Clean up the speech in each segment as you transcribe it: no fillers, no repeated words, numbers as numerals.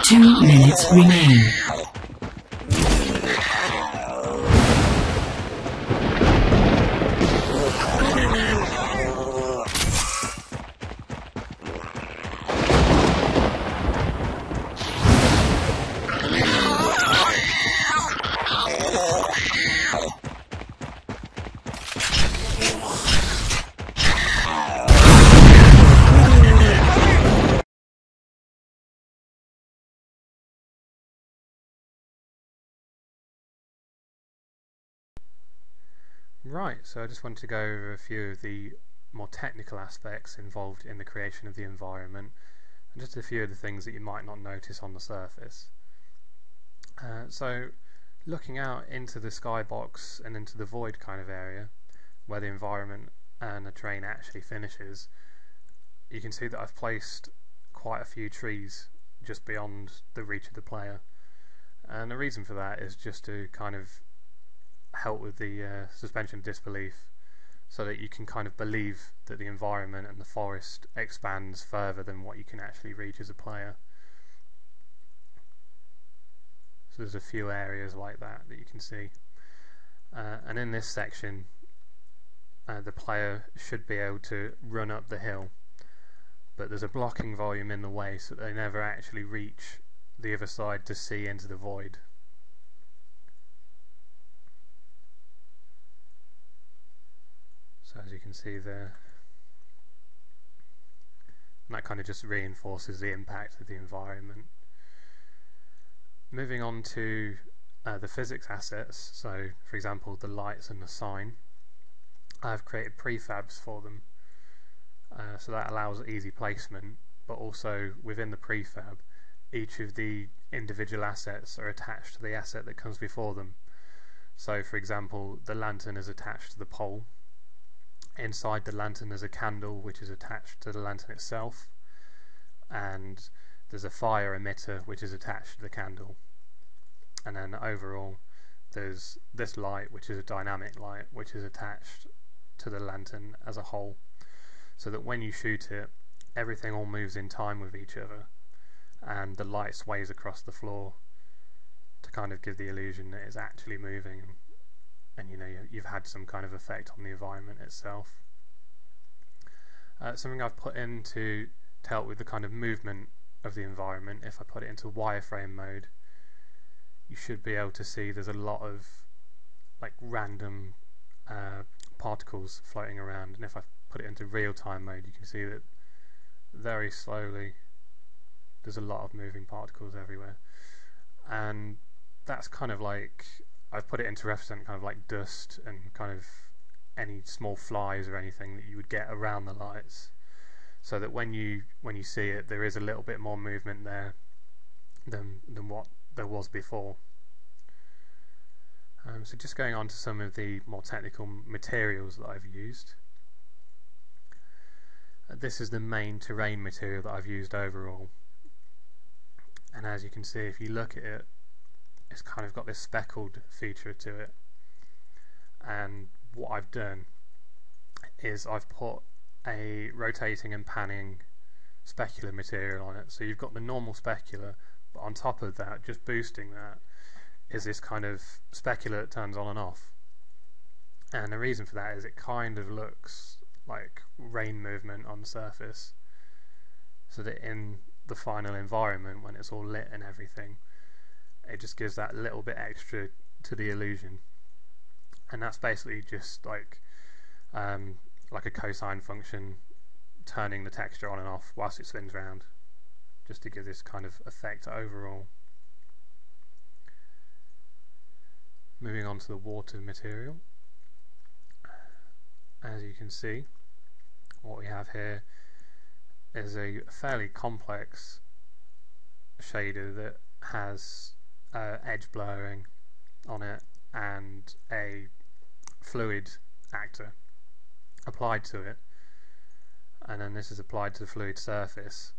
Two minutes remain. Right, so I just wanted to go over a few of the more technical aspects involved in the creation of the environment, and just a few of the things that you might not notice on the surface. So looking out into the skybox and into the void kind of area, where the environment and the terrain actually finishes, you can see that I've placed quite a few trees just beyond the reach of the player. And the reason for that is just to kind of help with the suspension of disbelief, so that you can kind of believe that the environment and the forest expands further than what you can actually reach as a player. So there's a few areas like that you can see, and in this section the player should be able to run up the hill, but there's a blocking volume in the way so that they never actually reach the other side to see into the void. So as you can see there, that kind of just reinforces the impact of the environment. Moving on to the physics assets, so for example the lights and the sign, I've created prefabs for them, so that allows easy placement, but also within the prefab each of the individual assets are attached to the asset that comes before them. So for example, the lantern is attached to the pole. Inside the lantern there's a candle which is attached to the lantern itself, and there's a fire emitter which is attached to the candle, and then overall there's this light which is a dynamic light which is attached to the lantern as a whole, so that when you shoot it everything all moves in time with each other, and the light sways across the floor to kind of give the illusion that it's actually moving, and you know you've had some kind of effect on the environment itself. Something I've put in to help with the kind of movement of the environment, if I put it into wireframe mode, you should be able to see there's a lot of like random particles floating around, and if I put it into real-time mode you can see that very slowly there's a lot of moving particles everywhere, and that's kind of like, I've put it in to represent kind of like dust and kind of any small flies or anything that you would get around the lights, so that when you see it there is a little bit more movement there than what there was before. So just going on to some of the more technical materials that I've used. This is the main terrain material that I've used overall, and as you can see if you look at it, it's kind of got this speckled feature to it, and what I've done is I've put a rotating and panning specular material on it. So you've got the normal specular, but on top of that, just boosting that, is this kind of specular that turns on and off. And the reason for that is it kind of looks like rain movement on the surface. so that in the final environment, when it's all lit and everything, it just gives that little bit extra to the illusion. And that's basically just like a cosine function turning the texture on and off whilst it spins around, just to give this kind of effect overall. Moving on to the water material, as you can see, what we have here is a fairly complex shader that has edge blurring on it and a fluid actor applied to it, and then this is applied to the fluid surface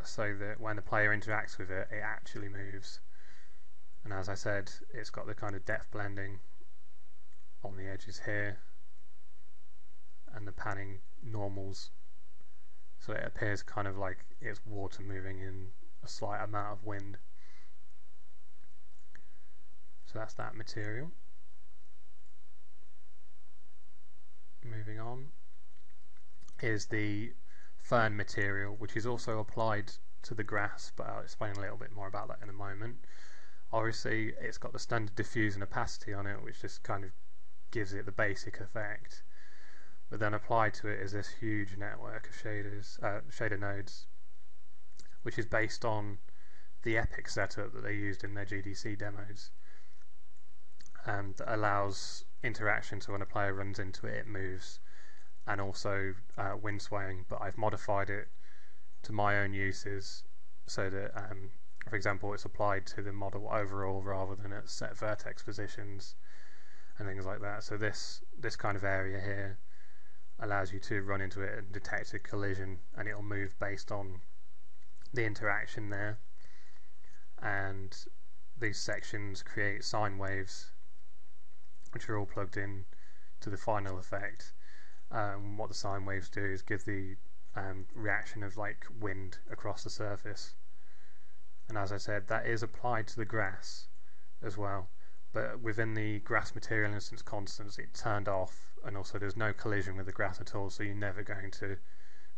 so that when the player interacts with it, it actually moves. And as I said, it's got the kind of depth blending on the edges here and the panning normals, so it appears kind of like it's water moving in a slight amount of wind. So that's that material. Moving on is the fern material, which is also applied to the grass, but I'll explain a little bit more about that in a moment. Obviously it's got the standard diffuse and opacity on it, which just kind of gives it the basic effect, but then applied to it is this huge network of shader nodes, which is based on the Epic setup that they used in their GDC demos, that allows interaction, so when a player runs into it, it moves, and also wind swaying, but I've modified it to my own uses so that for example, it's applied to the model overall rather than at set vertex positions and things like that. So this kind of area here allows you to run into it and detect a collision, and it'll move based on the interaction there. And these sections create sine waves, which are all plugged in to the final effect. What the sine waves do is give the reaction of like wind across the surface. And as I said, that is applied to the grass as well, but within the grass material instance constants it turned off, and also there's no collision with the grass at all, so you're never going to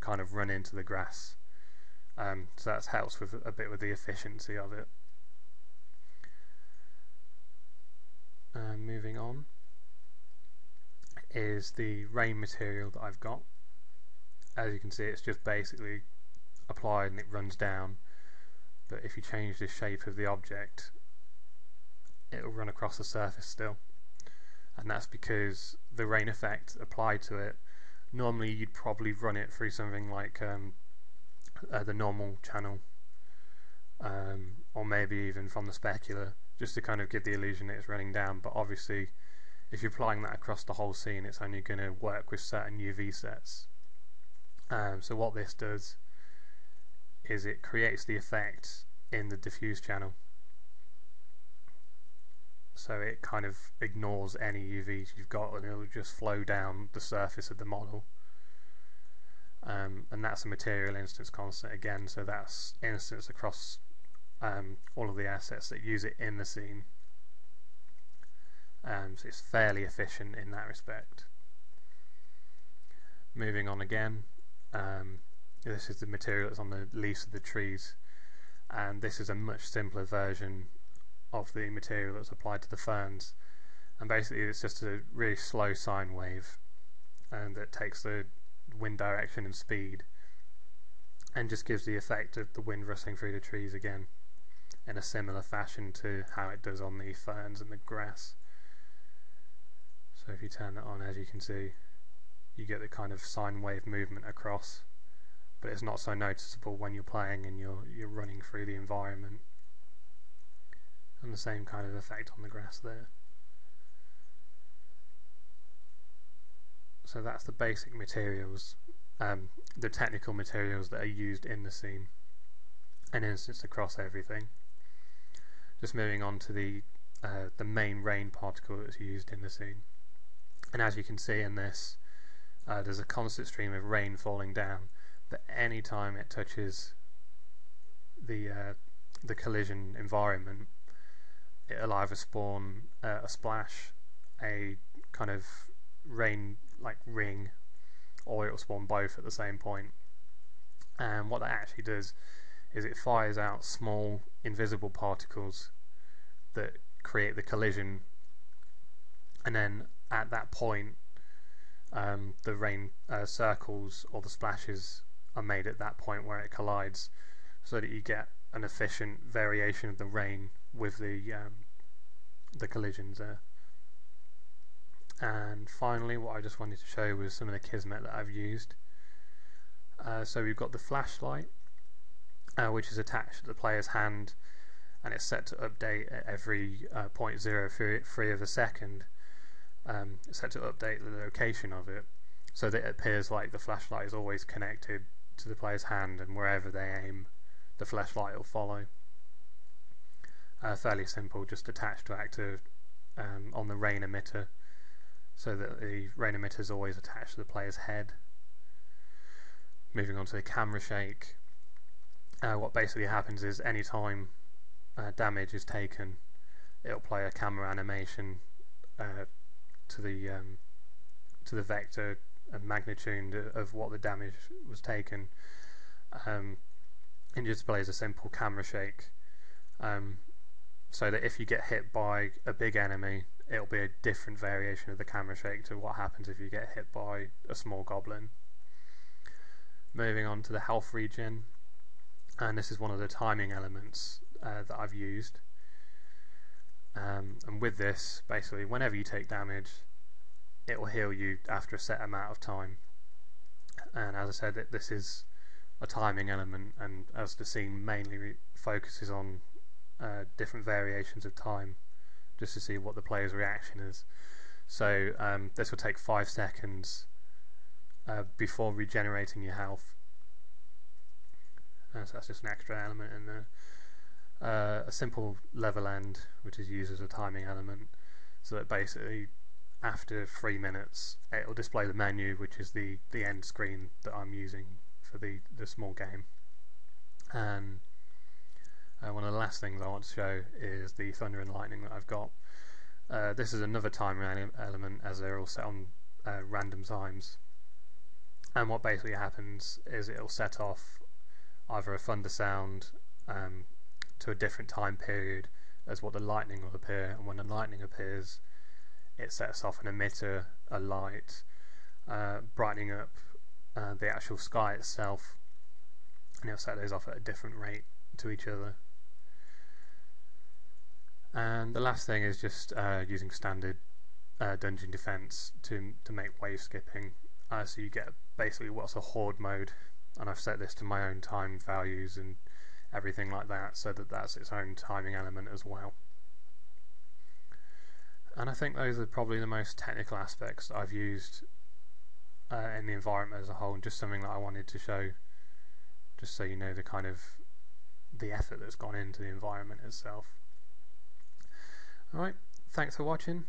kind of run into the grass. So that helps with a bit with the efficiency of it. Moving on is the rain material that I've got. As you can see, it's just basically applied and it runs down, but if you change the shape of the object, it will run across the surface still, and that's because the rain effect applied to it, normally you'd probably run it through something like the normal channel, or maybe even from the specular, just to kind of give the illusion that it's running down. But obviously if you're applying that across the whole scene, it's only going to work with certain UV sets. So what this does is it creates the effect in the diffuse channel, so it kind of ignores any UVs you've got, and it'll just flow down the surface of the model. And that's a material instance constant again, so that's instance across all of the assets that use it in the scene. So it's fairly efficient in that respect. Moving on again, this is the material that's on the leaves of the trees, and this is a much simpler version of the material that's applied to the ferns, and basically it's just a really slow sine wave, and that takes the wind direction and speed and just gives the effect of the wind rustling through the trees again in a similar fashion to how it does on the ferns and the grass. So if you turn that on, as you can see, you get the kind of sine wave movement across, but it's not so noticeable when you're playing and you're running through the environment. And the same kind of effect on the grass there. So that's the basic materials, the technical materials that are used in the scene and instanced across everything. Just moving on to the main rain particle that's used in the scene. And as you can see in this, there's a constant stream of rain falling down, but any time it touches the collision environment, it'll either spawn a splash, a kind of rain like ring, or it'll spawn both at the same point. And what that actually does is it fires out small invisible particles that create the collision, and then at that point the rain circles or the splashes are made at that point where it collides, so that you get an efficient variation of the rain with the collisions there. And finally, what I just wanted to show was some of the kismet that I've used. So we've got the flashlight, which is attached to the player's hand, and it's set to update at every 0.03 of a second. It's set to update the location of it, so that it appears like the flashlight is always connected to the player's hand, and wherever they aim, the flashlight will follow. Fairly simple, just attached to active on the rain emitter, so that the rain emitter is always attached to the player's head. Moving on to the camera shake, what basically happens is anytime damage is taken, it'll play a camera animation to the vector and magnitude of what the damage was taken. It just displays a simple camera shake, so that if you get hit by a big enemy, it'll be a different variation of the camera shake to what happens if you get hit by a small goblin. Moving on to the health regen, and this is one of the timing elements that I've used. And with this, basically, whenever you take damage, it will heal you after a set amount of time. And as I said, this is a timing element, and as the scene mainly focuses on different variations of time, just to see what the player's reaction is. So this will take 5 seconds before regenerating your health. So that's just an extra element in there. A simple level end, which is used as a timing element, so that basically after 3 minutes it will display the menu, which is the end screen that I'm using for the small game. And one of the last things I want to show is the thunder and lightning that I've got. This is another timer element, as they're all set on random times, and what basically happens is it'll set off either a thunder sound to a different time period as what the lightning will appear, and when the lightning appears, it sets off an emitter, a light, brightening up the actual sky itself, and it'll set those off at a different rate to each other. And the last thing is just using standard dungeon defense to make wave skipping. So you get basically what's a horde mode, and I've set this to my own time values and everything like that, so that that's its own timing element as well. And I think those are probably the most technical aspects that I've used in the environment as a whole, and just something that I wanted to show, just so you know the kind of the effort that's gone into the environment itself. Alright, thanks for watching.